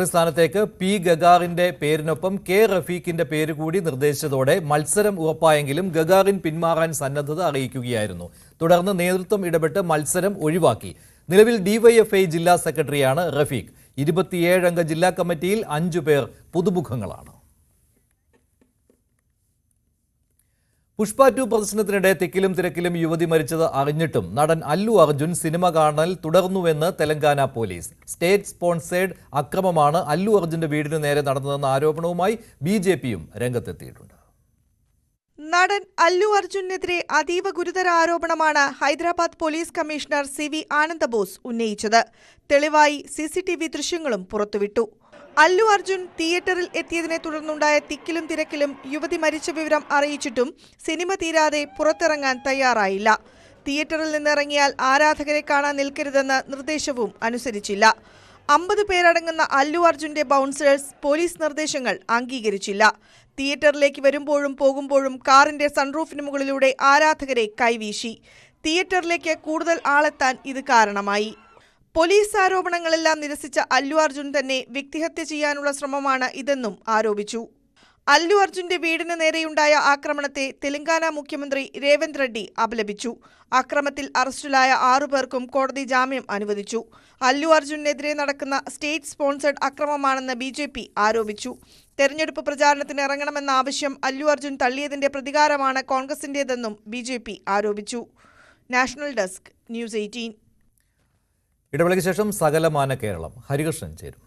സ്ഥാനത്തേക്ക് P. ഗഗാറിന്റെ പേരിനൊപ്പം K. റഫീഖിന്റെ പേര് കൂടി നിർദ്ദേശിച്ചതോടെ മത്സരം ഉറപ്പായെങ്കിലും ഗഗാറിൻ പിന്മാറാൻ സന്നദ്ധത അറിയിക്കുകയായിരുന്നു. തുടർന്ന് നേതൃത്വം ഇടപെട്ട് മത്സരം ഒഴിവാക്കി. നിലവിൽ DYFI ജില്ലാ സെക്രട്ടറിയാണ് റഫീഖ്. 27 അംഗ ജില്ലാ കമ്മിറ്റിയിൽ 5 പേർ പുതുമുഖങ്ങളാണ്. പുഷ്പ 2 പ്രദർശനത്തിനിടെ തിക്കിലും തിരക്കിലും യുവതി മരിച്ചത് അറിഞ്ഞിട്ടും നടൻ അല്ലു അർജുൻ സിനിമ കാണൽ തുടർന്നുവെന്ന് തെലങ്കാന പോലീസ്. സ്റ്റേറ്റ് സ്പോൺസേഡ് അക്രമമാണ് അല്ലു അർജുന്റെ വീടിന് നേരെ നടന്നതെന്ന ആരോപണവുമായി BJPയും രംഗത്തെത്തിയിട്ടുണ്ട്. നടൻ അല്ലു അർജുനെതിരെ അതീവ ഗുരുതര ആരോപണമാണ് Hyderabad police commissioner CV Ananda Bose ഉന്നയിച്ചത്. തെളിവായി CCTV ദൃശ്യങ്ങളും പുറത്തുവിട്ടു. അല്ലു അർജുൻ തിയേറ്ററിൽ എത്തിയതിനെ തുടർന്നുണ്ടായ തിക്കിലും തിരക്കിലും യുവതി മരിച്ച വിവരം അറിയിച്ചിട്ടും സിനിമ തീരാതെ പുറത്തിറങ്ങാൻ തയ്യാറായില്ല. തിയേറ്ററിൽ നിന്നിറങ്ങിയാൽ ആരാധകരെ കാണാൻ നിൽക്കരുതെന്ന നിർദ്ദേശവും അനുസരിച്ചില്ല. 50 പേരടങ്ങുന്ന അല്ലു അർജുന്റെ ബൗൺസേഴ്സ് പോലീസ് നിർദ്ദേശങ്ങൾ അംഗീകരിച്ചില്ല. തിയേറ്ററിലേക്ക് വരുമ്പോഴും പോകുമ്പോഴും കാറിന്റെ സൺറൂഫിന് മുകളിലൂടെ ആരാധകരെ കൈവീശി. തിയേറ്ററിലേക്ക് കൂടുതൽ ആളെത്താൻ ഇത് കാരണമായി. പോലീസ് ആരോപണങ്ങളെല്ലാം നിരസിച്ച അല്ലു അർജുൻ തന്നെ വ്യക്തിഹത്യ ചെയ്യാനുള്ള ശ്രമമാണ് ഇതെന്നും ആരോപിച്ചു. അല്ലു അർജുന്റെ വീടിന് നേരെയുണ്ടായ ആക്രമണത്തെ തെലങ്കാന മുഖ്യമന്ത്രി രേവന്ത് റെഡ്ഡി അപലപിച്ചു. അക്രമത്തിൽ അറസ്റ്റിലായ 6 പേർക്കും കോടതി ജാമ്യം അനുവദിച്ചു. അല്ലു അർജുനെതിരെ നടക്കുന്ന സ്റ്റേറ്റ് സ്പോൺസർഡ് അക്രമമാണെന്ന് BJP ആരോപിച്ചു. തെരഞ്ഞെടുപ്പ് പ്രചാരണത്തിന് ഇറങ്ങണമെന്ന ആവശ്യം അല്ലു അർജുൻ തള്ളിയതിന്റെ പ്രതികാരമാണ് കോൺഗ്രസിന്റേതെന്നും BJP ആരോപിച്ചു. National desk, news 18. ഇടവേളയ്ക്ക് ശേഷം സകലമാന കേരളം ഹരികൃഷ്ണൻ ചേരും.